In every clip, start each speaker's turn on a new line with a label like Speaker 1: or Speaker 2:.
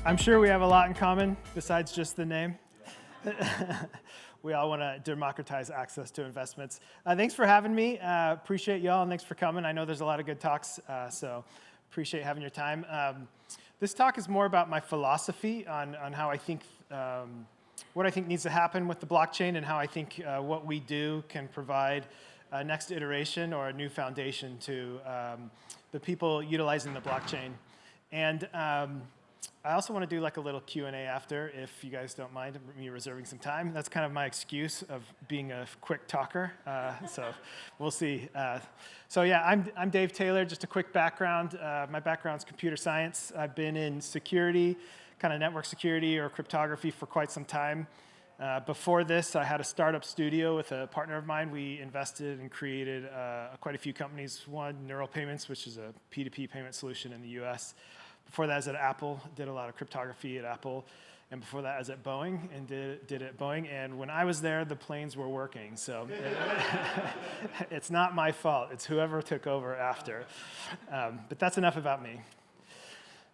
Speaker 1: I'm sure we have a lot in common besides just the name. We all want to democratize access to investments. Thanks for having me. Appreciate y'all, and thanks for coming. I know there's a lot of good talks, so appreciate having your time. This talk is more about my philosophy on how I think, what I think needs to happen with the blockchain, and how I think what we do can provide a next iteration or a new foundation to the people utilizing the blockchain. And I also want to do like a little Q&A after, if you guys don't mind me reserving some time. That's kind of my excuse of being a quick talker, so we'll see. So yeah, I'm Dave Taylor. Just a quick background. My background's computer science. I've been in security, kind of network security or cryptography for quite some time. Before this, I had a startup studio with a partner of mine. We invested and created quite a few companies. One, Neural Payments, which is a P2P payment solution in the US. Before that, I was at Apple, did a lot of cryptography at Apple. And before that, I was at Boeing and did at Boeing. And when I was there, the planes were working. So it's not my fault. It's whoever took over after. But that's enough about me.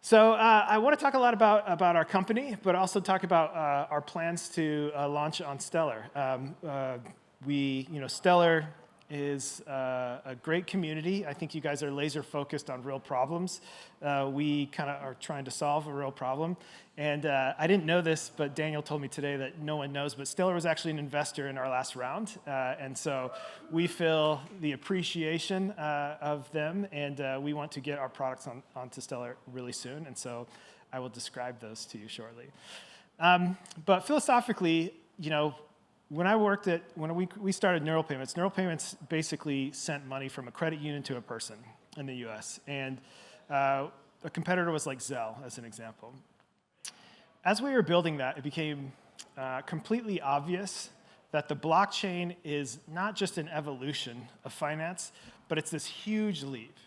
Speaker 1: So I want to talk a lot about our company, but also talk about our plans to launch on Stellar. Stellar is a great community. I think you guys are laser focused on real problems. We kind of are trying to solve a real problem. And I didn't know this, but Daniel told me today that no one knows, but Stellar was actually an investor in our last round. And so we feel the appreciation of them, and we want to get our products onto Stellar really soon. And so I will describe those to you shortly. But philosophically, when we started Neural Payments basically sent money from a credit union to a person in the US. And a competitor was like Zelle, as an example. As we were building that, it became completely obvious that the blockchain is not just an evolution of finance, but it's this huge leap.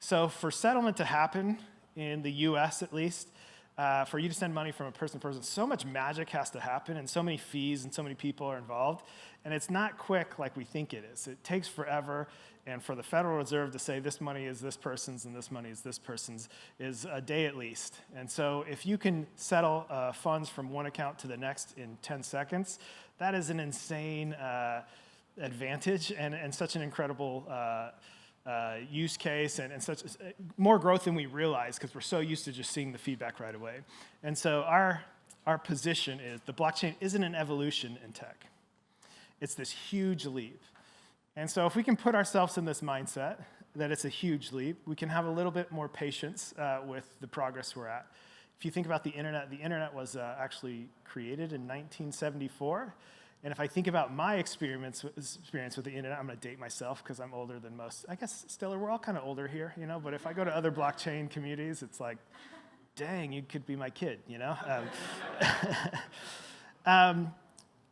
Speaker 1: So for settlement to happen, in the US at least, for you to send money from a person to person, so much magic has to happen, and so many fees and so many people are involved. And it's not quick like we think it is. It takes forever. And for the Federal Reserve to say this money is this person's and this money is this person's is a day at least. And so if you can settle funds from one account to the next in 10 seconds, that is an insane advantage and such an incredible use case and such more growth than we realize, because we're so used to just seeing the feedback right away. And so our position is the blockchain isn't an evolution in tech. It's this huge leap. And so if we can put ourselves in this mindset that it's a huge leap, we can have a little bit more patience with the progress we're at. If you think about the internet was actually created in 1974. And if I think about my experience with the internet, I'm going to date myself because I'm older than most. I guess, Stellar, we're all kind of older here, but if I go to other blockchain communities, it's like, dang, you could be my kid,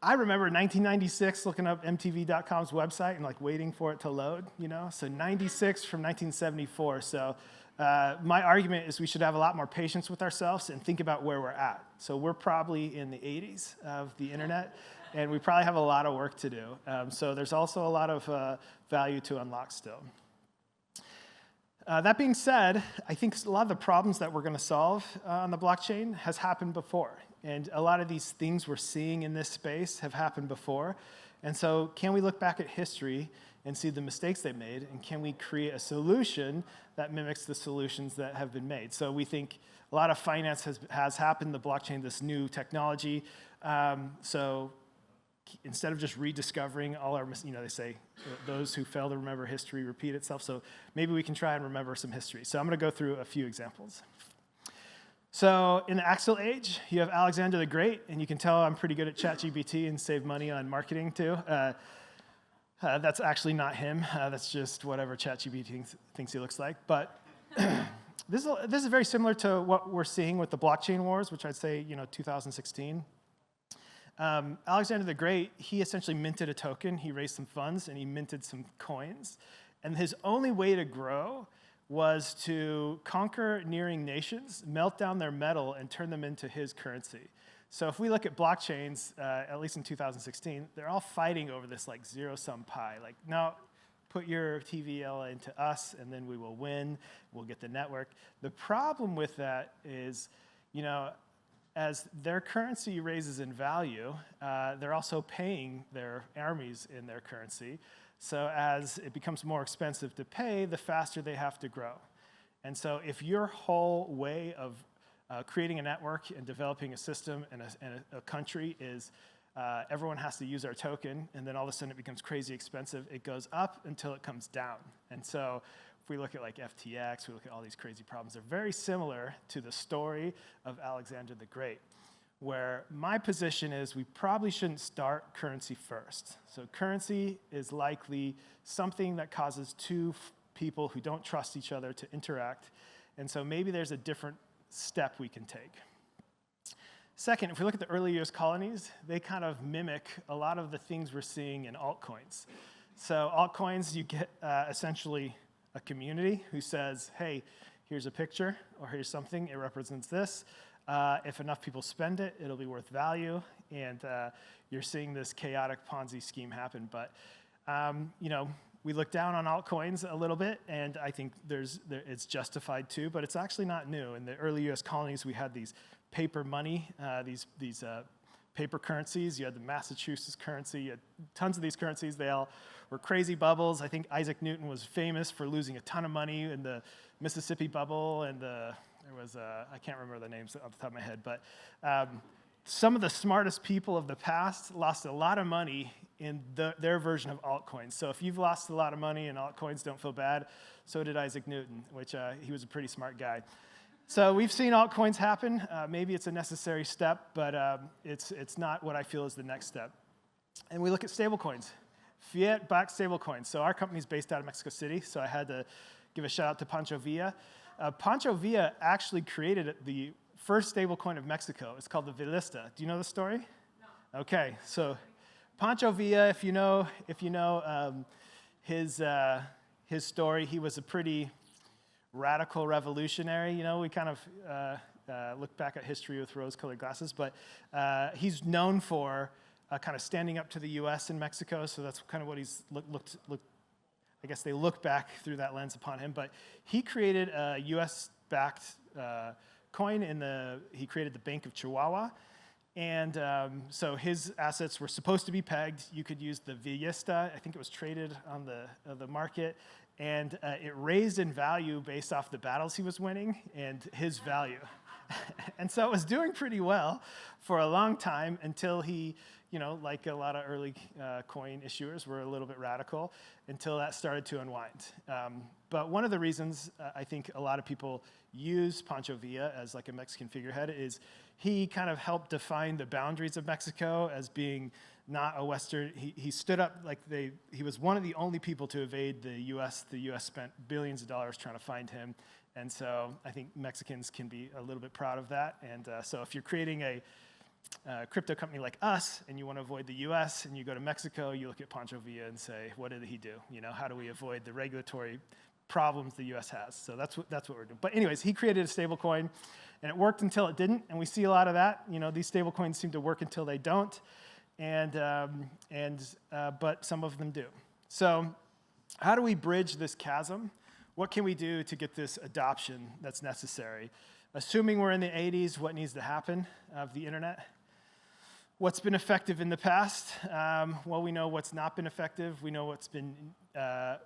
Speaker 1: I remember 1996 looking up MTV.com's website and waiting for it to load, So 96 from 1974. So my argument is we should have a lot more patience with ourselves and think about where we're at. So we're probably in the 80s of the internet, and we probably have a lot of work to do. So there's also a lot of value to unlock still. That being said, I think a lot of the problems that we're going to solve on the blockchain has happened before. And a lot of these things we're seeing in this space have happened before. And so can we look back at history and see the mistakes they made, and can we create a solution that mimics the solutions that have been made? So we think a lot of finance has happened, the blockchain, this new technology. So instead of just rediscovering all our, they say, those who fail to remember history repeat itself. So maybe we can try and remember some history. So I'm going to go through a few examples. So in the Axial Age, you have Alexander the Great, and you can tell I'm pretty good at ChatGPT and save money on marketing too. That's actually not him. That's just whatever ChatGPT thinks he looks like. But this is very similar to what we're seeing with the blockchain wars, which I'd say 2016. Alexander the Great, he essentially minted a token. He raised some funds, and he minted some coins. And his only way to grow was to conquer nearing nations, melt down their metal, and turn them into his currency. So if we look at blockchains, at least in 2016, they're all fighting over this zero-sum pie. No, put your TVL into us, and then we will win. We'll get the network. The problem with that is, as their currency raises in value, they're also paying their armies in their currency. So as it becomes more expensive to pay, the faster they have to grow. And so if your whole way of creating a network and developing a system and a country is everyone has to use our token, and then all of a sudden it becomes crazy expensive, it goes up until it comes down. And so if we look at like FTX, we look at all these crazy problems, they're very similar to the story of Alexander the Great, where my position is we probably shouldn't start currency first. So currency is likely something that causes two people who don't trust each other to interact, and so maybe there's a different step we can take. Second, if we look at the early US colonies, they kind of mimic a lot of the things we're seeing in altcoins. So altcoins, you get essentially a community who says, hey, here's a picture, or here's something, it represents this. If enough people spend it, it'll be worth value, and you're seeing this chaotic Ponzi scheme happen. But we look down on altcoins a little bit, and I think it's justified too, but it's actually not new. In the early US colonies, we had these paper money, these paper currencies. You had the Massachusetts currency, you had tons of these currencies. They all were crazy bubbles. I think Isaac Newton was famous for losing a ton of money in the Mississippi bubble, and there was, I can't remember the names off the top of my head, but some of the smartest people of the past lost a lot of money in their version of altcoins. So if you've lost a lot of money in altcoins, don't feel bad. So did Isaac Newton, which he was a pretty smart guy. So we've seen altcoins happen. Maybe it's a necessary step, but it's not what I feel is the next step. And we look at stablecoins, fiat-backed stablecoins. So our company's based out of Mexico City, so I had to give a shout out to Pancho Villa. Pancho Villa actually created the first stablecoin of Mexico. It's called the Vilista. Do you know the story? No. Okay, so Pancho Villa, if you know his story, he was a pretty radical revolutionary. We kind of look back at history with rose-colored glasses, but he's known for kind of standing up to the U.S. in Mexico, so that's kind of what he's looked. I guess they look back through that lens upon him, but he created a U.S.-backed coin he created the Bank of Chihuahua, and so his assets were supposed to be pegged. You could use the Villista. I think it was traded on the market, and it raised in value based off the battles he was winning and his value. And so it was doing pretty well for a long time until he, like a lot of early coin issuers were a little bit radical, until that started to unwind. But one of the reasons I think a lot of people use Pancho Villa as like a Mexican figurehead is he kind of helped define the boundaries of Mexico as being not a Western. He stood up he was one of the only people to evade the U.S. The U.S. spent billions of dollars trying to find him. And so I think Mexicans can be a little bit proud of that. And so if you're creating a crypto company like us and you want to avoid the U.S. and you go to Mexico, you look at Pancho Villa and say, what did he do? How do we avoid the regulatory problems the U.S. has? So that's what we're doing. But anyways, he created a stable coin, and it worked until it didn't. And we see a lot of that. These stable coins seem to work until they don't. But some of them do. So how do we bridge this chasm? What can we do to get this adoption that's necessary? Assuming we're in the 80s, what needs to happen of the internet? What's been effective in the past? Well, we know what's not been effective. We know what's been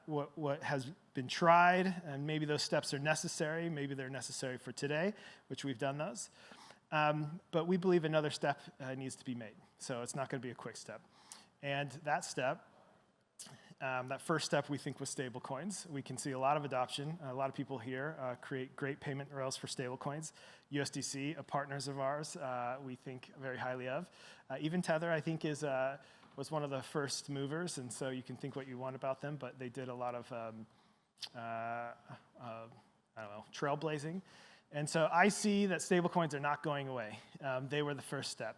Speaker 1: what has been tried, and maybe those steps are necessary. Maybe they're necessary for today, which we've done those. But we believe another step needs to be made. So it's not going to be a quick step. And that step, that first step we think was stablecoins. We can see a lot of adoption. A lot of people here create great payment rails for stablecoins. USDC, partners of ours, we think very highly of. Even Tether, I think, was one of the first movers, and so you can think what you want about them, but they did a lot of, trailblazing. And so I see that stablecoins are not going away. They were the first step.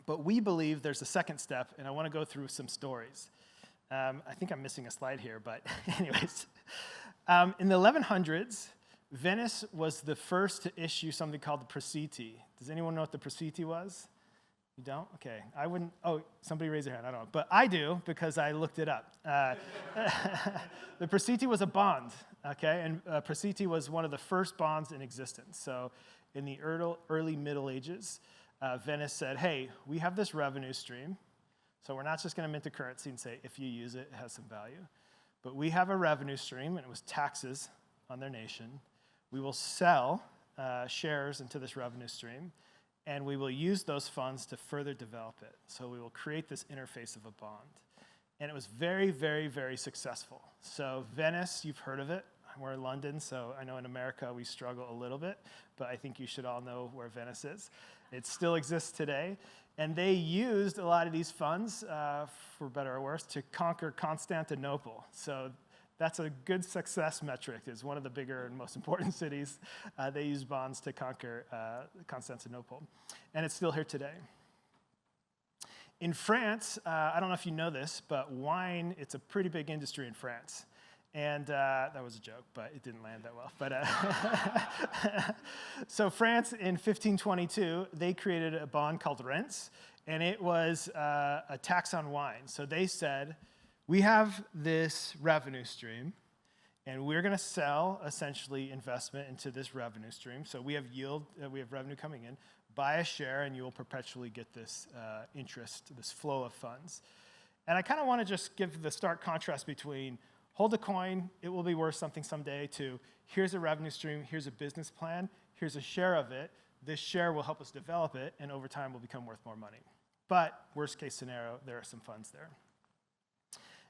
Speaker 1: But we believe there's a second step, and I want to go through some stories. I think I'm missing a slide here, but anyways. In the 1100s, Venice was the first to issue something called the Prasiti. Does anyone know what the Prasiti was? You don't? Okay. I wouldn't. Oh, somebody raise their hand. I don't know. But I do because I looked it up. The Prasiti was a bond, okay? And Prasiti was one of the first bonds in existence. So in the early Middle Ages, Venice said, hey, we have this revenue stream, so we're not just going to mint a currency and say, if you use it, it has some value. But we have a revenue stream, and it was taxes on their nation. We will sell shares into this revenue stream, and we will use those funds to further develop it. So we will create this interface of a bond. And it was very, very, very successful. So Venice, you've heard of it. We're in London, so I know in America we struggle a little bit, but I think you should all know where Venice is. It still exists today. And they used a lot of these funds, for better or worse, to conquer Constantinople. So that's a good success metric. It's one of the bigger and most important cities. They used bonds to conquer Constantinople. And it's still here today. In France, I don't know if you know this, but wine, it's a pretty big industry in France. And that was a joke, but it didn't land that well. But so France, in 1522, they created a bond called rents, and it was a tax on wine. So they said, we have this revenue stream, and we're going to sell, essentially, investment into this revenue stream. So we have yield, we have revenue coming in. Buy a share, and you will perpetually get this interest, this flow of funds. And I kind of want to just give the stark contrast between hold a coin, it will be worth something someday, to here's a revenue stream, here's a business plan, here's a share of it. This share will help us develop it, and over time will become worth more money. But worst case scenario, there are some funds there.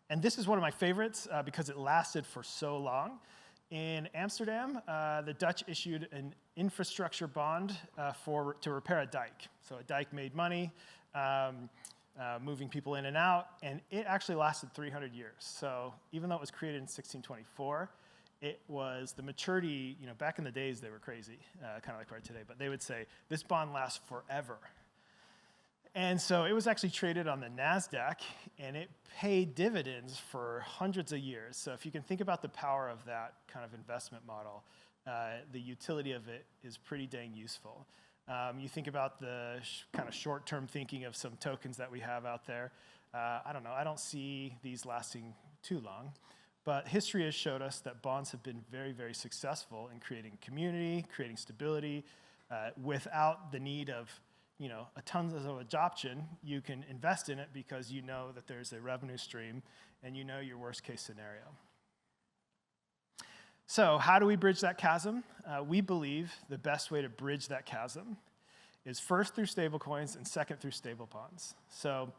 Speaker 1: And this is one of my favorites because it lasted for so long. In Amsterdam, the Dutch issued an infrastructure bond to repair a dike. So a dike made money, moving people in and out, and it actually lasted 300 years. So even though it was created in 1624, it was the maturity, back in the days they were crazy, kind of like right today, but they would say, this bond lasts forever. And so it was actually traded on the NASDAQ, and it paid dividends for hundreds of years. So if you can think about the power of that kind of investment model, the utility of it is pretty dang useful. You think about the kind of short-term thinking of some tokens that we have out there. I don't know, I don't see these lasting too long. But history has showed us that bonds have been very, very successful in creating community, creating stability, without the need of a tons of adoption. You can invest in it because you know that there's a revenue stream and you know your worst case scenario. So how do we bridge that chasm? We believe the best way to bridge that chasm is first through stablecoins and second through stable bonds. So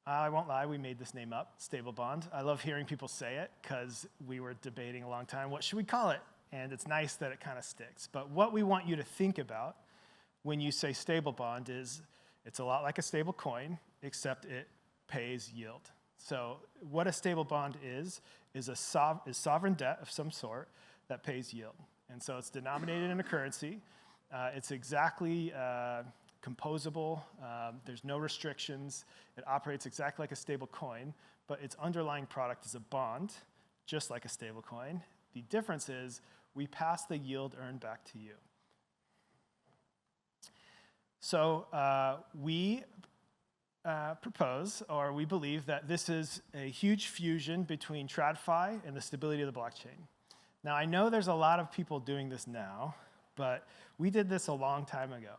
Speaker 1: I won't lie, we made this name up, Stablebond. I love hearing people say it because we were debating a long time, what should we call it? And it's nice that it kind of sticks. But what we want you to think about when you say stable bond is it's a lot like a stable coin, except it pays yield. So what a stable bond is sovereign debt of some sort that pays yield. And so it's denominated in a currency. It's exactly composable. There's no restrictions. It operates exactly like a stable coin, but its underlying product is a bond, just like a stable coin. The difference is we pass the yield earned back to you. So we propose, or we believe, that this is a huge fusion between TradFi and the stability of the blockchain. Now, I know there's a lot of people doing this now, but we did this a long time ago.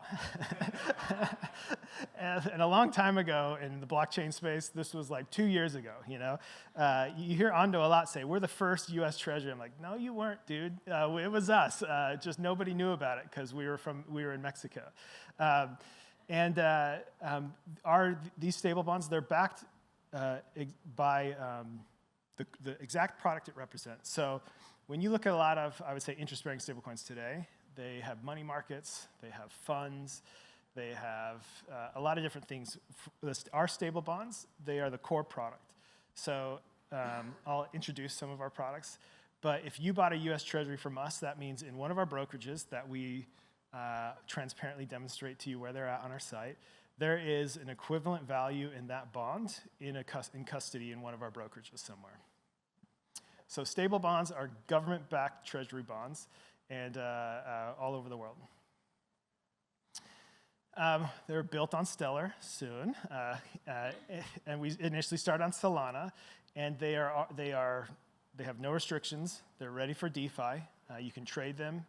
Speaker 1: and a long time ago in the blockchain space, this was like 2 years ago, You hear Ando a lot say, we're the first US Treasury. I'm like, no, you weren't, dude. It was us. Just nobody knew about it because we were in Mexico. These stable bonds, they're backed by the exact product it represents. So when you look at a lot of, I would say, interest-bearing stablecoins today, they have money markets, they have funds, they have a lot of different things. Our stable bonds, they are the core product. So I'll introduce some of our products. But if you bought a US Treasury from us, that means in one of our brokerages that we transparently demonstrate to you where they're at on our site, there is an equivalent value in that bond in custody in one of our brokerages somewhere. So stable bonds are government-backed treasury bonds and all over the world. They're built on Stellar soon, and we initially started on Solana, and they have no restrictions. They're ready for DeFi. You can trade them.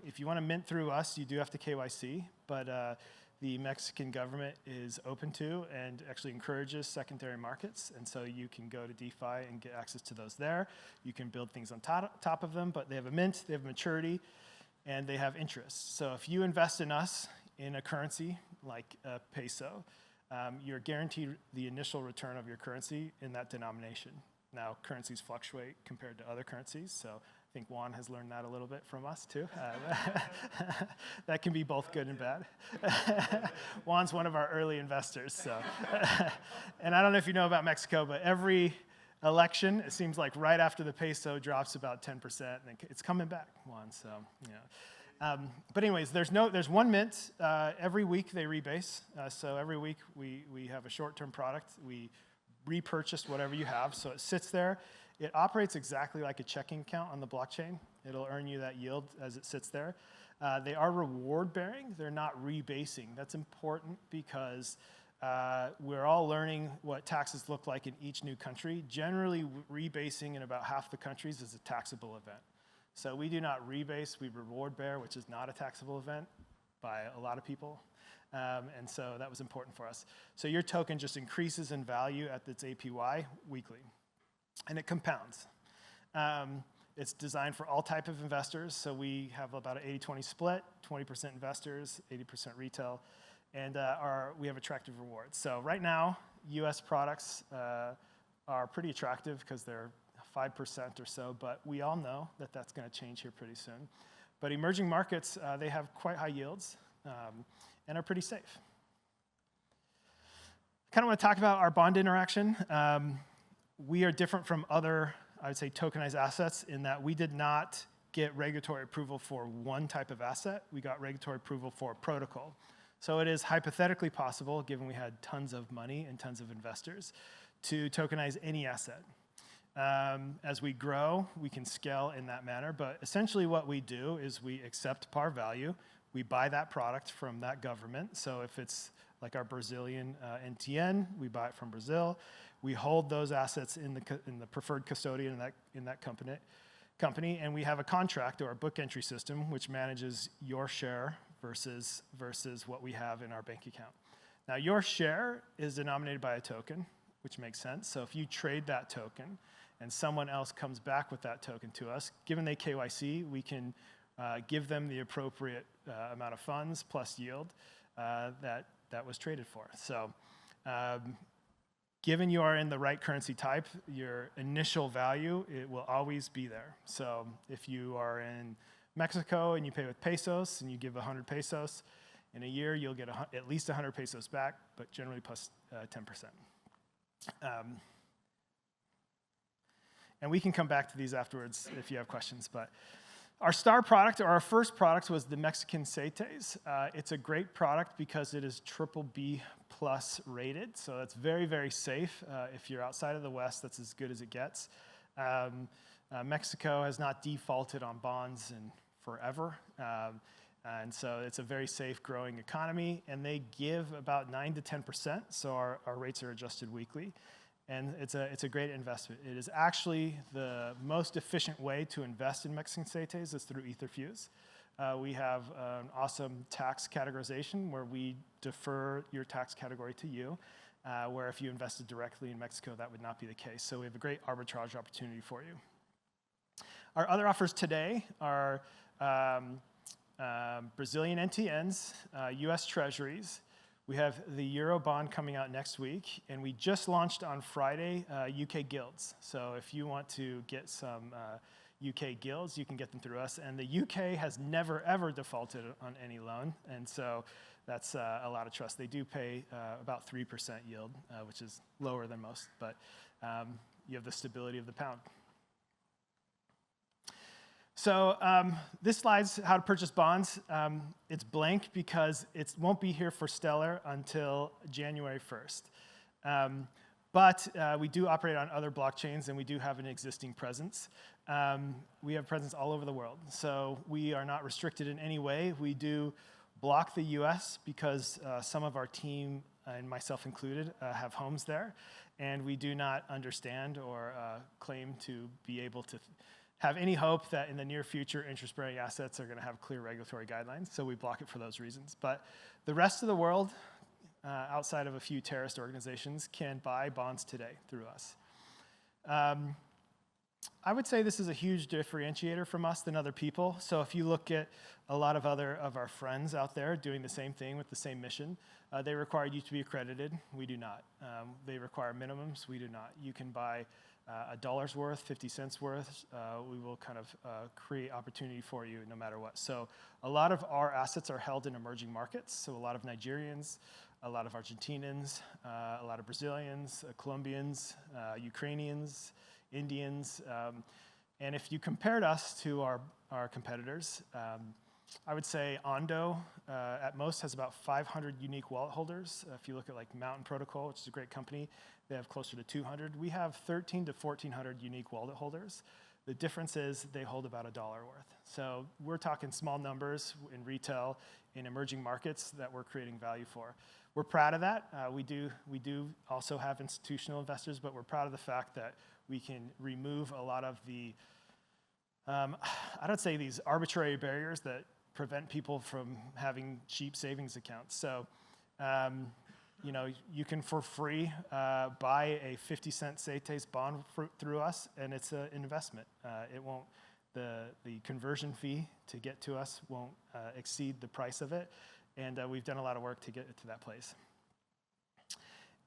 Speaker 1: If you want to mint through us, you do have to KYC, but the Mexican government is open to and actually encourages secondary markets, and so you can go to DeFi and get access to those there. You can build things on top of them, but they have a mint, they have maturity, and they have interest. So if you invest in us in a currency like a peso, you're guaranteed the initial return of your currency in that denomination. Now, currencies fluctuate compared to other currencies, so I think Juan has learned that a little bit from us, too. That can be both good and bad. Juan's one of our early investors, so. And I don't know if you know about Mexico, but every election, it seems like right after the peso drops about 10%, and it's coming back, Juan, so, you know. But anyways, there's one mint. Every week they rebase. So every week we have a short-term product. We repurchase whatever you have, so it sits there. It operates exactly like a checking account on the blockchain. It'll earn you that yield as it sits there. They are reward-bearing. They're not rebasing. That's important because we're all learning what taxes look like in each new country. Generally, rebasing in about half the countries is a taxable event. So we do not rebase, we reward bear, which is not a taxable event by a lot of people. And so that was important for us. So your token just increases in value at its APY weekly. And it compounds. It's designed for all type of investors. So we have about an 80-20 split, 20% investors, 80% retail. And we have attractive rewards. So right now, US products are pretty attractive because they're 5% or so, but we all know that that's going to change here pretty soon. But emerging markets, they have quite high yields and are pretty safe. I kind of want to talk about our bond interaction. We are different from other, I would say, tokenized assets in that we did not get regulatory approval for one type of asset. We got regulatory approval for a protocol. So it is hypothetically possible, given we had tons of money and tons of investors, to tokenize any asset. As we grow, we can scale in that manner, but essentially what we do is we accept par value. We buy that product from that government. So if it's like our Brazilian NTN, we buy it from Brazil. We hold those assets in the preferred custodian in that company, and we have a contract or a book entry system which manages your share versus what we have in our bank account. Now, your share is denominated by a token, which makes sense. So if you trade that token and someone else comes back with that token to us, given they KYC, we can give them the appropriate amount of funds plus yield that was traded for. So given you are in the right currency type, your initial value, it will always be there. So if you are in Mexico and you pay with pesos and you give 100 pesos, in a year you'll get at least 100 pesos back, but generally plus 10%. And we can come back to these afterwards if you have questions. But our star product, or our first product, was the Mexican CETES. It's a great product because it is BBB+ rated, so that's very, very safe. If you're outside of the West, that's as good as it gets. Mexico has not defaulted on bonds in forever, and so it's a very safe, growing economy, and they give about 9 to 10%, so our rates are adjusted weekly. And it's a great investment. It is actually the most efficient way to invest in Mexican CETES is through Etherfuse. We have an awesome tax categorization where we defer your tax category to you, where if you invested directly in Mexico, that would not be the case. So we have a great arbitrage opportunity for you. Our other offers today are Brazilian NTNs, US Treasuries. We have the Euro bond coming out next week, and we just launched on Friday UK Guilds. So if you want to get some UK Guilds, you can get them through us. And the UK has never, ever defaulted on any loan, and so that's a lot of trust. They do pay about 3% yield, which is lower than most, but you have the stability of the pound. So this slide's how to purchase bonds. It's blank because it won't be here for Stellar until January 1st. But we do operate on other blockchains, and we do have an existing presence. We have presence all over the world, so we are not restricted in any way. We do block the US because some of our team, and myself included, have homes there, and we do not understand or claim to be able to have any hope that in the near future interest-bearing assets are going to have clear regulatory guidelines, so we block it for those reasons. But the rest of the world, outside of a few terrorist organizations, can buy bonds today through us. I would say this is a huge differentiator from us than other people. So if you look at a lot of other of our friends out there doing the same thing with the same mission, they require you to be accredited. We do not. They require minimums. We do not. You can buy $1's worth, 50 cents worth. We will kind of create opportunity for you no matter what. So a lot of our assets are held in emerging markets. So a lot of Nigerians, a lot of Argentinians, a lot of Brazilians, Colombians, Ukrainians, Indians. And if you compared us to our competitors, I would say Ondo at most has about 500 unique wallet holders. If you look at like Mountain Protocol, which is a great company, they have closer to 200. We have 13 to 1,400 unique wallet holders. The difference is they hold about $1 worth. So we're talking small numbers in retail, in emerging markets that we're creating value for. We're proud of that. We do also have institutional investors, but we're proud of the fact that we can remove a lot of the, I don't say these arbitrary barriers that prevent people from having cheap savings accounts. So, you know, you can for free buy a 50-cent CETES bond through us, and it's an investment. It won't, the conversion fee to get to us won't exceed the price of it, and we've done a lot of work to get it to that place.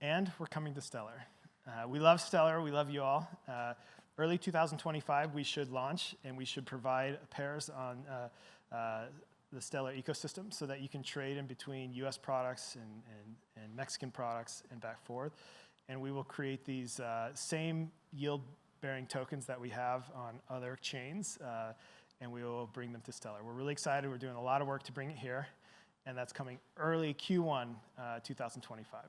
Speaker 1: And we're coming to Stellar. We love Stellar, we love you all. Early 2025, we should launch, and we should provide pairs on the Stellar ecosystem so that you can trade in between US products and Mexican products and back forth. And we will create these same yield-bearing tokens that we have on other chains, and we will bring them to Stellar. We're really excited. We're doing a lot of work to bring it here, and that's coming early Q1 2025.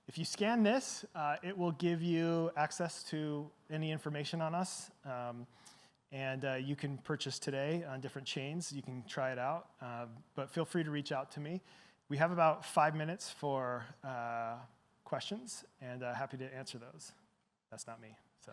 Speaker 1: If you scan this, it will give you access to any information on us. And you can purchase today on different chains. You can try it out, but feel free to reach out to me. We have about 5 minutes for questions, and happy to answer those. That's not me, so.